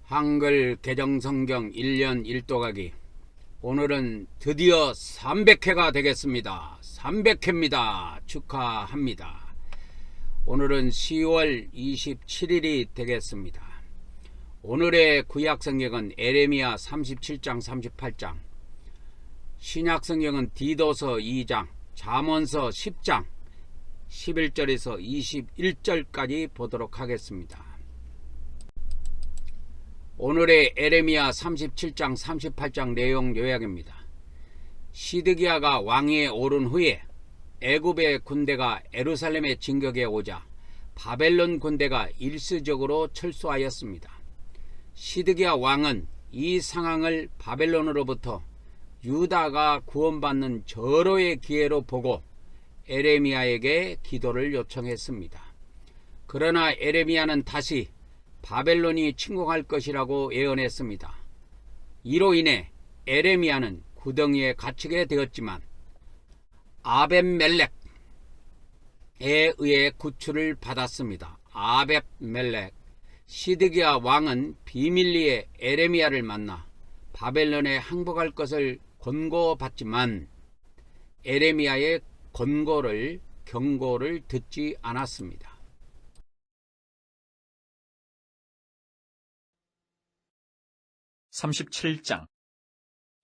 한글 개정성경 1년 1도가기. 오늘은 드디어 300회가 되겠습니다. 300회입니다. 축하합니다. 오늘은 10월 27일이 되겠습니다. 오늘의 구약성경은 에레미야 37장 38장, 신약성경은 디도서 2장, 잠언서 10장 11절에서 21절까지 보도록 하겠습니다. 오늘의 에레미야 37장 38장 내용 요약입니다. 시드기야가 왕위에 오른 후에 애굽의 군대가 예루살렘에 진격해 오자 바벨론 군대가 일시적으로 철수하였습니다. 시드기야 왕은 이 상황을 바벨론으로부터 유다가 구원받는 절호의 기회로 보고 에레미야에게 기도를 요청했습니다. 그러나 에레미야는 다시 바벨론이 침공할 것이라고 예언했습니다. 이로 인해 에레미야는 구덩이에 갇히게 되었지만 아벳멜렉에 의해 구출을 받았습니다. 아벳멜렉. 시드기야 왕은 비밀리에 에레미야를 만나 바벨론에 항복할 것을 권고받지만 에레미야의 경고를 듣지 않았습니다. (37장)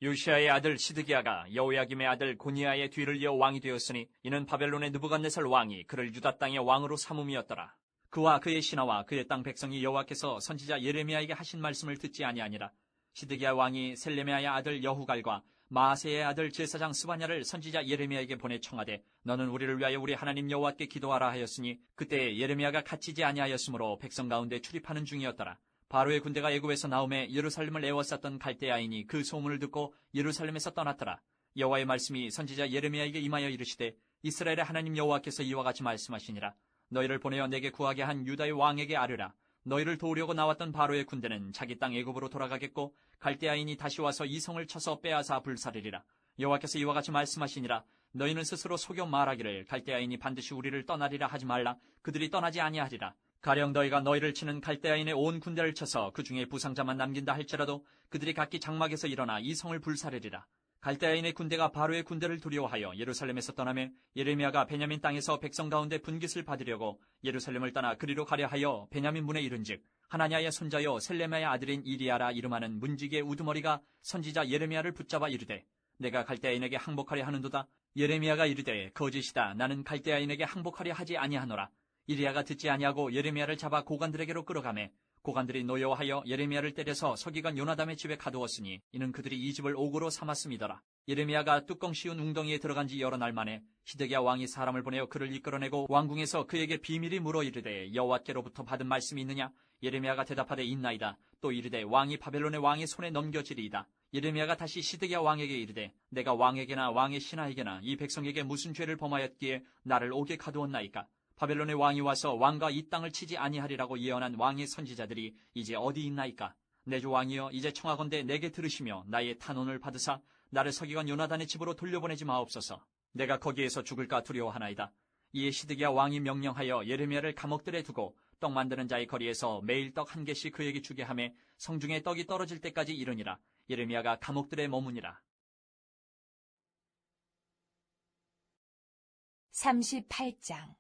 요시야의 아들 시드기야가 여호야김의 아들 고니야의 뒤를 이어 왕이 되었으니 이는 바벨론의 느부갓네살 왕이 그를 유다 땅의 왕으로 삼음이었더라. 그와 그의 신하와 그의 땅 백성이 여호와께서 선지자 예레미야에게 하신 말씀을 듣지 아니하니라. 시드기야 왕이 셀레메야의 아들 여후갈과 마아세의 아들 제사장 스바냐를 선지자 예레미야에게 보내 청하되 너는 우리를 위하여 우리 하나님 여호와께 기도하라 하였으니 그때 예레미야가 갇히지 아니하였으므로 백성 가운데 출입하는 중이었더라. 바로의 군대가 애굽에서 나오매 예루살렘을 에워쌌던 갈대아인이 그 소문을 듣고 예루살렘에서 떠났더라. 여호와의 말씀이 선지자 예레미야에게 임하여 이르시되 이스라엘의 하나님 여호와께서 이와 같이 말씀하시니라. 너희를 보내어 내게 구하게 한 유다의 왕에게 아뢰라. 너희를 도우려고 나왔던 바로의 군대는 자기 땅 애굽으로 돌아가겠고 갈대아인이 다시 와서 이 성을 쳐서 빼앗아 불사르리라. 여호와께서 이와 같이 말씀하시니라. 너희는 스스로 속여 말하기를 갈대아인이 반드시 우리를 떠나리라 하지 말라. 그들이 떠나지 아니하리라. 가령 너희가 너희를 치는 갈대아인의 온 군대를 쳐서 그 중에 부상자만 남긴다 할지라도 그들이 각기 장막에서 일어나 이 성을 불사르리라. 갈대아인의 군대가 바로의 군대를 두려워하여 예루살렘에서 떠나며 예레미야가 베냐민 땅에서 백성 가운데 분깃을 받으려고 예루살렘을 떠나 그리로 가려 하여 베냐민 문에 이른즉 하나냐의 손자여 셀레메의 아들인 이리야라 이름하는 문지기의 우두머리가 선지자 예레미야를 붙잡아 이르되 내가 갈대아인에게 항복하려 하는도다. 예레미야가 이르되 거짓이다. 나는 갈대아인에게 항복하려 하지 아니하노라. 이리야가 듣지 아니하고 예레미야를 잡아 고관들에게로 끌어가매 고관들이 노여워하여 예레미야를 때려서 서기관 요나담의 집에 가두었으니 이는 그들이 이 집을 옥으로 삼았음이더라. 예레미야가 뚜껑 씌운 웅덩이에 들어간 지 여러 날 만에 시드기야 왕이 사람을 보내어 그를 이끌어내고 왕궁에서 그에게 비밀이 물어 이르되 여호와께로부터 받은 말씀이 있느냐? 예레미야가 대답하되 있나이다. 또 이르되 왕이 바벨론의 왕의 손에 넘겨지리이다. 예레미야가 다시 시드기야 왕에게 이르되 내가 왕에게나 왕의 신하에게나 이 백성에게 무슨 죄를 범하였기에 나를 옥에 가두었나이까? 바벨론의 왕이 와서 왕과 이 땅을 치지 아니하리라고 예언한 왕의 선지자들이 이제 어디 있나이까? 내 주 왕이여 이제 청하건대 내게 들으시며 나의 탄원을 받으사 나를 서기관 요나단의 집으로 돌려보내지 마옵소서. 내가 거기에서 죽을까 두려워하나이다. 이에 시드기야 왕이 명령하여 예레미야를 감옥들에 두고 떡 만드는 자의 거리에서 매일 떡 한 개씩 그에게 주게 하매 성중에 떡이 떨어질 때까지 이르니라. 예레미야가 감옥들에 머무니라. 38장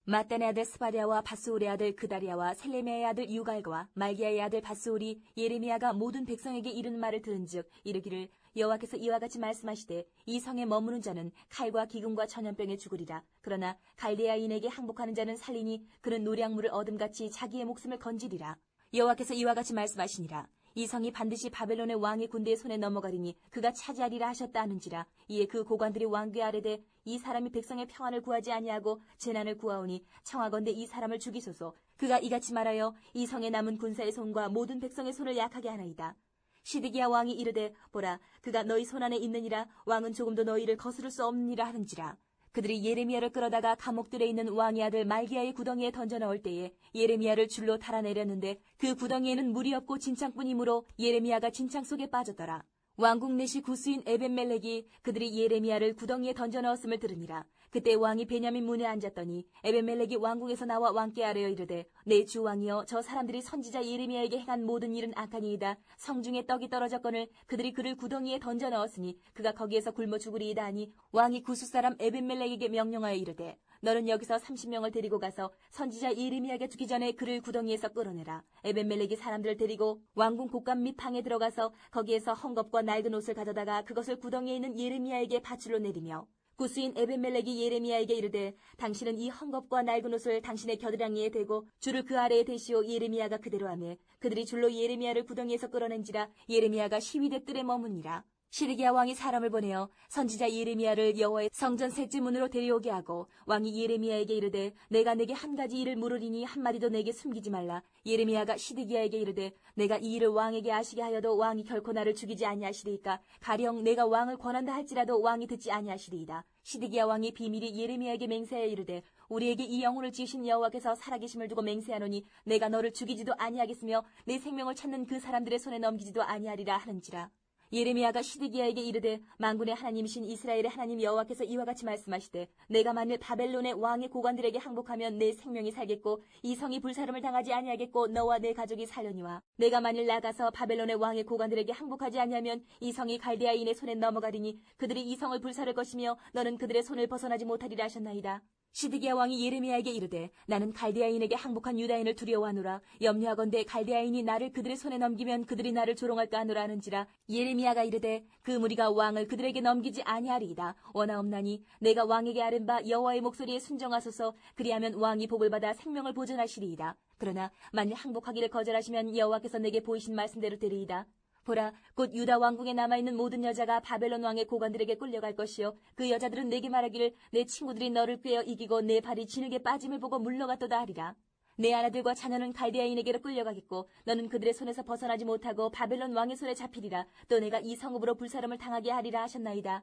마단의 아들 스바랴와 바스울의 아들 그다리아와 셀레메의 아들 유갈과 말기야의 아들 바스울이 예레미야가 모든 백성에게 이르는 말을 들은즉 이르기를 여호와께서 이와 같이 말씀하시되 이 성에 머무는 자는 칼과 기근과 전염병에 죽으리라. 그러나 갈대아인에게 항복하는 자는 살리니 그는 노량물을 얻음같이 자기의 목숨을 건지리라. 여호와께서 이와 같이 말씀하시니라. 이 성이 반드시 바벨론의 왕의 군대의 손에 넘어가리니 그가 차지하리라 하셨다 하는지라. 이에 그 고관들이 왕께 아뢰되 이 사람이 백성의 평안을 구하지 아니하고 재난을 구하오니 청하건대 이 사람을 죽이소서. 그가 이같이 말하여 이 성에 남은 군사의 손과 모든 백성의 손을 약하게 하나이다. 시드기야 왕이 이르되 보라 그가 너희 손안에 있느니라. 왕은 조금도 너희를 거스를 수 없느니라 하는지라. 그들이 예레미야를 끌어다가 감옥들에 있는 왕의 아들 말기야의 구덩이에 던져 넣을 때에 예레미야를 줄로 달아내렸는데 그 구덩이에는 물이 없고 진창뿐이므로 예레미야가 진창 속에 빠졌더라. 왕궁 내시 구스인 에벤멜렉이 그들이 예레미야를 구덩이에 던져 넣었음을 들으니라. 그때 왕이 베냐민 문에 앉았더니 에벤멜렉이 왕궁에서 나와 왕께 아뢰어 이르되 내 주 왕이여 저 사람들이 선지자 예레미야에게 행한 모든 일은 악하니이다. 성중에 떡이 떨어졌거늘 그들이 그를 구덩이에 던져 넣었으니 그가 거기에서 굶어 죽으리이다 하니 왕이 구스 사람 에벤멜렉에게 명령하여 이르되 너는 여기서 30명을 데리고 가서 선지자 예레미야가 죽기 전에 그를 구덩이에서 끌어내라. 에벤멜렉이 사람들을 데리고 왕궁 곡간 및 방에 들어가서 거기에서 헝겊과 낡은 옷을 가져다가 그것을 구덩이에 있는 예레미야에게 밧줄로 내리며 구스인 에벤멜렉이 예레미야에게 이르되 당신은 이 헝겊과 낡은 옷을 당신의 겨드랑이에 대고 줄을 그 아래에 대시오. 예레미야가 그대로 하매 그들이 줄로 예레미야를 구덩이에서 끌어낸지라. 예레미야가 시위대 뜰에 머무니라. 시드기야 왕이 사람을 보내어 선지자 예레미야를 여호와의 성전 셋째 문으로 데려오게 하고 왕이 예레미야에게 이르되 내가 내게 한 가지 일을 물으리니 한마디도 내게 숨기지 말라. 예레미야가 시드기야에게 이르되 내가 이 일을 왕에게 아시게 하여도 왕이 결코 나를 죽이지 아니하시리이까 가령 내가 왕을 권한다 할지라도 왕이 듣지 아니하시리이다. 시드기야 왕이 비밀이 예레미야에게 맹세하여 이르되 우리에게 이 영혼을 지으신 여호와께서 살아계심을 두고 맹세하노니 내가 너를 죽이지도 아니하겠으며 내 생명을 찾는 그 사람들의 손에 넘기지도 아니하리라 하는지라. 예레미야가 시드기야에게 이르되 만군의 하나님이신 이스라엘의 하나님 여호와께서 이와 같이 말씀하시되 내가 만일 바벨론의 왕의 고관들에게 항복하면 내 생명이 살겠고 이 성이 불사름을 당하지 아니하겠고 너와 내 가족이 살려니와 내가 만일 나가서 바벨론의 왕의 고관들에게 항복하지 아니하면 이 성이 갈대아인의 손에 넘어가리니 그들이 이 성을 불사를 것이며 너는 그들의 손을 벗어나지 못하리라 하셨나이다. 시드기야 왕이 예레미야에게 이르되 나는 갈대아인에게 항복한 유다인을 두려워하노라. 염려하건대 갈대아인이 나를 그들의 손에 넘기면 그들이 나를 조롱할까 하노라 하는지라. 예레미야가 이르되 그 무리가 왕을 그들에게 넘기지 아니하리이다. 원하옵나니 내가 왕에게 아른 바 여호와의 목소리에 순정하소서. 그리하면 왕이 복을 받아 생명을 보존하시리이다. 그러나 만일 항복하기를 거절하시면 여호와께서 내게 보이신 말씀대로 되리이다. 보라, 곧 유다 왕궁에 남아있는 모든 여자가 바벨론 왕의 고관들에게 끌려갈 것이요 그 여자들은 내게 말하기를 내 친구들이 너를 꿰어 이기고 내 발이 진흙에 빠짐을 보고 물러갔도다 하리라. 내 아나들과 자녀는 갈대아인에게로 끌려가겠고 너는 그들의 손에서 벗어나지 못하고 바벨론 왕의 손에 잡히리라. 또 내가 이 성읍으로 불사름을 당하게 하리라 하셨나이다.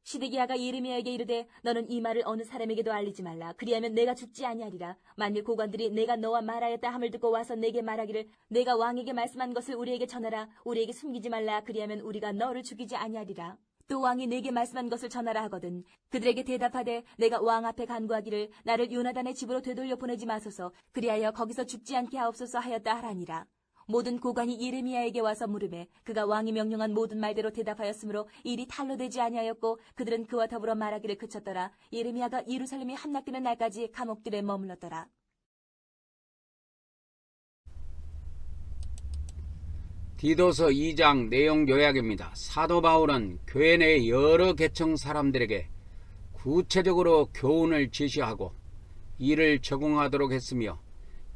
시드기야가 예레미야에게 이르되 너는 이 말을 어느 사람에게도 알리지 말라. 그리하면 내가 죽지 아니하리라. 만일 고관들이 내가 너와 말하였다 함을 듣고 와서 내게 말하기를 내가 왕에게 말씀한 것을 우리에게 전하라. 우리에게 숨기지 말라. 그리하면 우리가 너를 죽이지 아니하리라. 또 왕이 내게 말씀한 것을 전하라 하거든 그들에게 대답하되 내가 왕 앞에 간구하기를 나를 요나단의 집으로 되돌려 보내지 마소서. 그리하여 거기서 죽지 않게 하옵소서 하였다 하라니라. 모든 고관이 예레미야에게 와서 물으매 그가 왕이 명령한 모든 말대로 대답하였으므로 일이 탈로 되지 아니하였고 그들은 그와 더불어 말하기를 그쳤더라. 예레미야가 예루살렘이 함락되는 날까지 감옥들에 머물렀더라. 디도서 2장 내용 요약입니다. 사도 바울은 교회 내 여러 계층 사람들에게 구체적으로 교훈을 제시하고 이를 적용하도록 했으며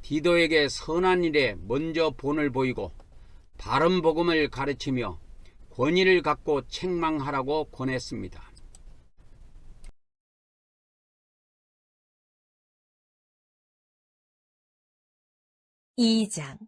디도에게 선한 일에 먼저 본을 보이고 바른 복음을 가르치며 권위를 갖고 책망하라고 권했습니다. (2장)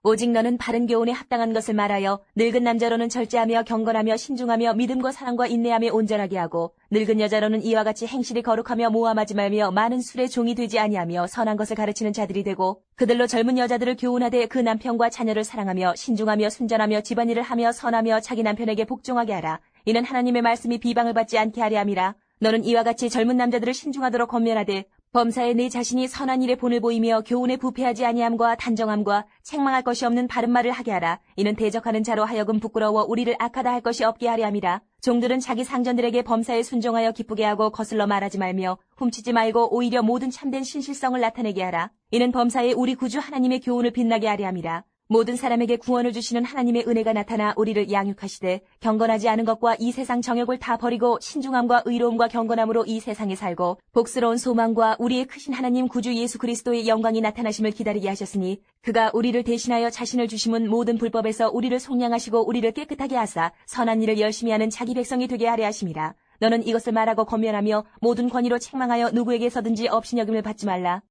오직 너는 바른 교훈에 합당한 것을 말하여 늙은 남자로는 절제하며 경건하며 신중하며 믿음과 사랑과 인내함에 온전하게 하고 늙은 여자로는 이와 같이 행실이 거룩하며 모함하지 말며 많은 술의 종이 되지 아니하며 선한 것을 가르치는 자들이 되고 그들로 젊은 여자들을 교훈하되 그 남편과 자녀를 사랑하며 신중하며 순전하며 집안일을 하며 선하며 자기 남편에게 복종하게 하라. 이는 하나님의 말씀이 비방을 받지 않게 하려 함이라. 너는 이와 같이 젊은 남자들을 신중하도록 권면하되 범사에 내 자신이 선한 일에 본을 보이며 교훈에 부패하지 아니함과 단정함과 책망할 것이 없는 바른 말을 하게 하라. 이는 대적하는 자로 하여금 부끄러워 우리를 악하다 할 것이 없게 하려 함이라. 종들은 자기 상전들에게 범사에 순종하여 기쁘게 하고 거슬러 말하지 말며 훔치지 말고 오히려 모든 참된 신실성을 나타내게 하라. 이는 범사에 우리 구주 하나님의 교훈을 빛나게 하려 함이라. 모든 사람에게 구원을 주시는 하나님의 은혜가 나타나 우리를 양육하시되 경건하지 않은 것과 이 세상 정욕을 다 버리고 신중함과 의로움과 경건함으로 이 세상에 살고 복스러운 소망과 우리의 크신 하나님 구주 예수 그리스도의 영광이 나타나심을 기다리게 하셨으니 그가 우리를 대신하여 자신을 주심은 모든 불법에서 우리를 속량하시고 우리를 깨끗하게 하사 선한 일을 열심히 하는 자기 백성이 되게 하려 하심이라. 너는 이것을 말하고 권면하며 모든 권위로 책망하여 누구에게서든지 업신여김을 받지 말라.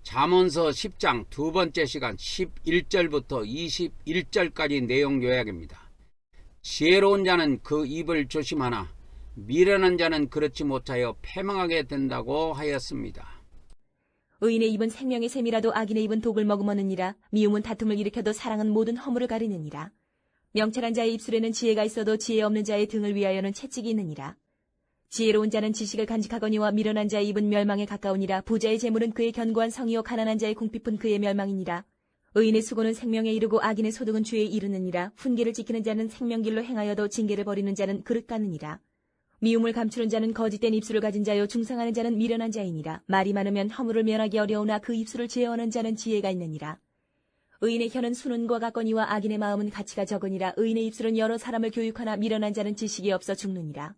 잠언서 10장 두 번째 시간 11절부터 21절까지 내용 요약입니다. 지혜로운 자는 그 입을 조심하나 미련한 자는 그렇지 못하여 패망하게 된다고 하였습니다. 의인의 입은 생명의 샘이라도 악인의 입은 독을 머금었느니라. 미움은 다툼을 일으켜도 사랑은 모든 허물을 가리느니라. 명철한 자의 입술에는 지혜가 있어도 지혜 없는 자의 등을 위하여는 채찍이 있느니라. 지혜로운 자는 지식을 간직하거니와 미련한 자의 입은 멸망에 가까우니라. 부자의 재물은 그의 견고한 성이요 가난한 자의 궁핍은 그의 멸망이니라. 의인의 수고는 생명에 이르고 악인의 소득은 죄에 이르느니라. 훈계를 지키는 자는 생명길로 행하여도 징계를 버리는 자는 그릇 가느니라. 미움을 감추는 자는 거짓된 입술을 가진 자요 중상하는 자는 미련한 자이니라. 말이 많으면 허물을 면하기 어려우나 그 입술을 제어하는 자는 지혜가 있느니라. 의인의 혀는 순은과 같거니와 악인의 마음은 가치가 적으니라. 의인의 입술은 여러 사람을 교육하나 미련한 자는 지식이 없어 죽느니라.